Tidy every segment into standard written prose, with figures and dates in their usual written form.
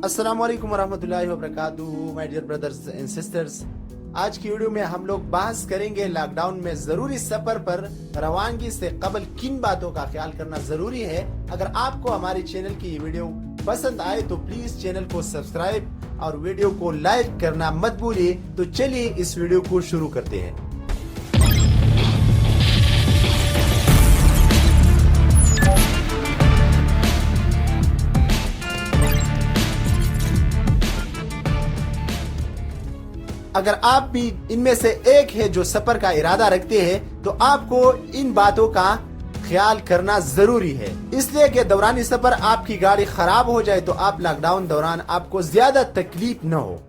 अस्सलाम वालेकुम वरहमतुल्लाहि वबरकातुहू my dear brothers and sisters. आज की वीडियो में हम लोग बहस करेंगे लॉकडाउन में जरूरी सफर पर रवानगी से कबल किन बातों का ख्याल करना जरूरी है। अगर आपको हमारे चैनल की ये वीडियो पसंद आए तो प्लीज चैनल को सब्सक्राइब और वीडियो को लाइक करना मत भूलिए। तो चलिए इस वीडियो को शुरू करते हैं। अगर आप भी इनमें से एक है जो सफर का इरादा रखते हैं तो आपको इन बातों का ख्याल करना जरूरी है, इसलिए कि दौरानी सफर आपकी गाड़ी खराब हो जाए तो आप लॉकडाउन दौरान आपको ज्यादा तकलीफ न हो।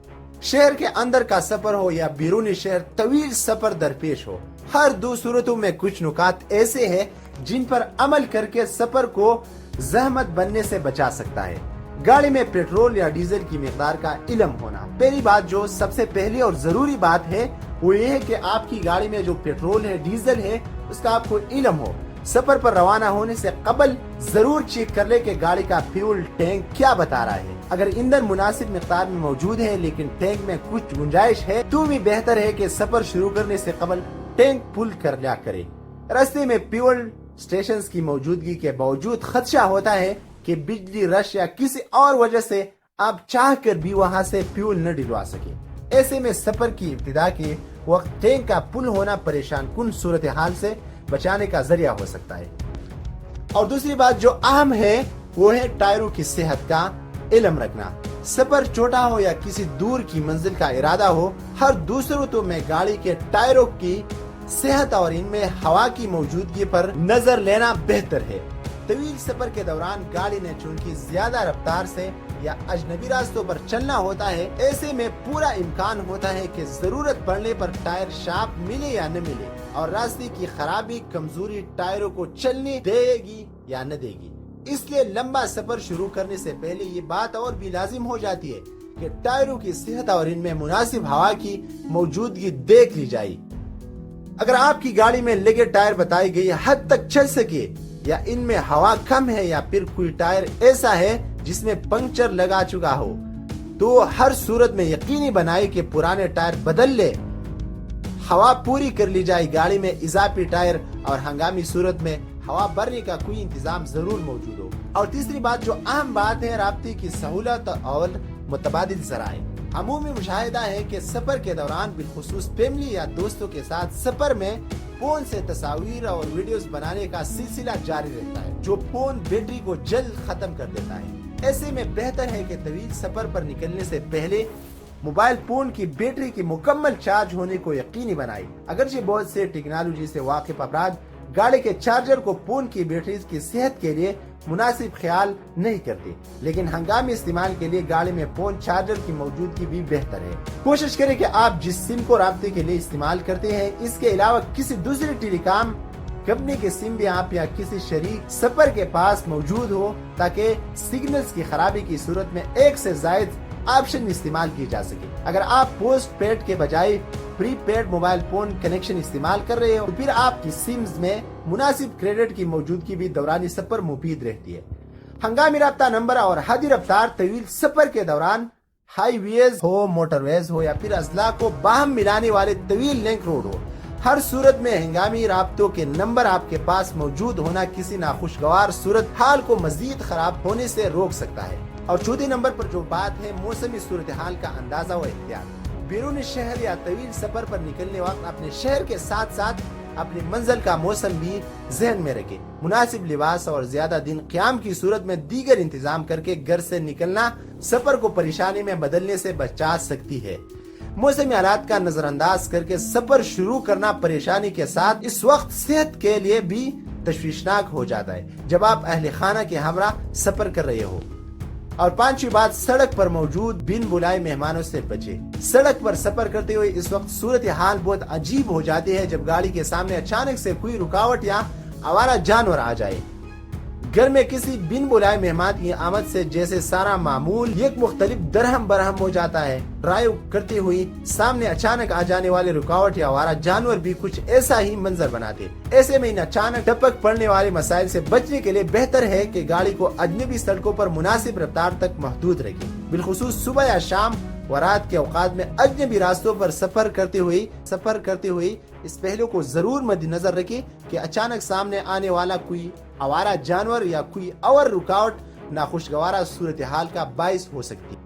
शहर के अंदर का सफर हो या बैरूनी शहर तवील सफर दरपेश हो, हर दो सूरतों में कुछ नुकात ऐसे हैं जिन पर अमल करके सफर को जहमत बनने से बचा सकता है। गाड़ी में पेट्रोल या डीजल की मिकदार का इल्म होना। पहली बात जो सबसे पहली और जरूरी बात है वो ये है कि आपकी गाड़ी में जो पेट्रोल है डीजल है उसका आपको इल्म हो। सफर पर रवाना होने से कबल जरूर चेक कर ले कि गाड़ी का फ्यूल टैंक क्या बता रहा है। अगर ईंधन मुनासिब मिकदार में मौजूद है लेकिन टैंक में कुछ गुंजाइश है तो भी बेहतर है कि सफर शुरू करने से कबल टैंक फुल कर लिया करे। रास्ते में फ्यूल स्टेशन की मौजूदगी के बावजूद खदशा होता है कि बिजली रश या किसी और वजह से आप चाह कर भी वहां से फ्यूल न डिलवा सके। ऐसे में सफर की इब्तिदा के वक्त टैंक का फुल होना परेशान कुन सूरत हाल से बचाने का जरिया हो सकता है। और दूसरी बात जो अहम है वो है टायरों की सेहत का इल्म रखना। सफर छोटा हो या किसी दूर की मंजिल का इरादा हो, हर दूसरों तो में गाड़ी के टायरों की सेहत और इनमें हवा की मौजूदगी पर नजर लेना बेहतर है। तवील सफर के दौरान गाड़ी ने चूंकि ज्यादा रफ्तार से या अजनबी रास्तों पर चलना होता है, ऐसे में पूरा इम्कान होता है कि जरूरत पड़ने पर टायर शार्प मिले या न मिले और रास्ते की खराबी कमजोरी टायरों को चलने देगी या न देगी। इसलिए लंबा सफर शुरू करने से पहले ये बात और भी लाजिम हो जाती है कि टायरों की सेहत और इनमें मुनासिब हवा की मौजूदगी देख ली जाए। अगर आपकी गाड़ी में लगे टायर बताई गई हद तक चल सके या इनमें हवा कम है या फिर कोई टायर ऐसा है जिसमें पंक्चर लगा चुका हो तो हर सूरत में यकीनी बनाए कि पुराने टायर बदल ले, हवा पूरी कर ली जाए। गाड़ी में इजाफी टायर और हंगामी सूरत में हवा भरने का कोई इंतजाम जरूर मौजूद हो। और तीसरी बात जो अहम बात है राब्ते की सहूलत और मुतबादिल ज़राए। अमूमी मुशाहिदा है कि सफर के दौरान बिलखुसूस फैमिली या दोस्तों के साथ सफर में फोन से तस्वीर और वीडियोस बनाने का सिलसिला जारी रहता है जो फोन बैटरी को जल्द खत्म कर देता है। ऐसे में बेहतर है कि तवील सफर पर निकलने से पहले मोबाइल फोन की बैटरी की मुकम्मल चार्ज होने को यकीनी बनाए। अगरचे बहुत से टेक्नोलॉजी से वाकिफ अफराद गाड़ी के चार्जर को फोन की बैटरी की सेहत के लिए मुनासिब ख्याल नहीं करते, लेकिन हंगामी इस्तेमाल के लिए गाड़ी में फोन चार्जर की मौजूदगी भी बेहतर है। कोशिश करें कि आप जिस सिम को राब्ते के लिए इस्तेमाल करते हैं इसके अलावा किसी दूसरे टेलीकॉम कंपनी के सिम भी आप या किसी शरीक सफर के पास मौजूद हो ताकि सिग्नल्स की खराबी की सूरत में एक से ज्यादा ऑप्शन इस्तेमाल की जा सके। अगर आप पोस्ट पेड के बजाय प्रीपेड मोबाइल फोन कनेक्शन इस्तेमाल कर रहे हो तो फिर आपकी सिम्स में मुनासिब क्रेडिट की मौजूदगी भी दौरानी सफर मुफीद रहती है। हंगामी रफ्ता नंबर और हदी रफ्तार तवील सफर के दौरान हाईवेज हो, मोटरवेज हो या फिर अजला को बाहम मिलाने वाले तवील लिंक रोड हो, हर सूरत में हंगामी राब्तों के नंबर आपके पास मौजूद होना किसी नाखुशगवार सूरत हाल को मजीद खराब होने से रोक सकता है। और चौथे नंबर पर जो बात है मौसमी सूरत हाल का अंदाजा व इख्तियार। बैरून शहर या तवील सफर पर निकलने वक्त अपने शहर के साथ साथ अपनी मंजिल का मौसम भी जहन में रखे। मुनासिब लिबास और ज्यादा दिन क़याम की सूरत में दीगर इंतजाम करके घर से निकलना सफर को परेशानी में बदलने से बचा सकती है। मौसमी हालात का नजरअंदाज करके सफर शुरू करना परेशानी के साथ इस वक्त सेहत के लिए भी तशवीशनाक हो जाता है जब आप अहले खाना के हमरा सफर कर रहे हो। और पांचवी बात, सड़क पर मौजूद बिन बुलाए मेहमानों से बचे। सड़क पर सफर करते हुए इस वक्त सूरत हाल बहुत अजीब हो जाती है जब गाड़ी के सामने अचानक से कोई रुकावट या आवारा जानवर आ जाए। घर में किसी बिन बुलाए मेहमान की आमद से जैसे सारा मामूल एक मुख्तलिफ दरहम बरहम हो जाता है। ड्राइव करते हुए सामने अचानक आ जाने वाले रुकावट या आवारा जानवर भी कुछ ऐसा ही मंजर बनाते। ऐसे में इन अचानक टपक पड़ने वाले मसाइल से बचने के लिए बेहतर है कि गाड़ी को अजनबी सड़कों पर मुनासिब रफ्तार तक महदूद रखें। بالخصوص صبح یا شام و رات کے اوقات میں اجنبی راستوں پر سفر کرتے ہوئے اس پہلو کو ضرور مد نظر رکھیں کہ اچانک سامنے آنے والا کوئی آوارہ جانور یا کوئی اور رکاوٹ ناخوشگوار صورتحال کا باعث ہو سکتی ہے۔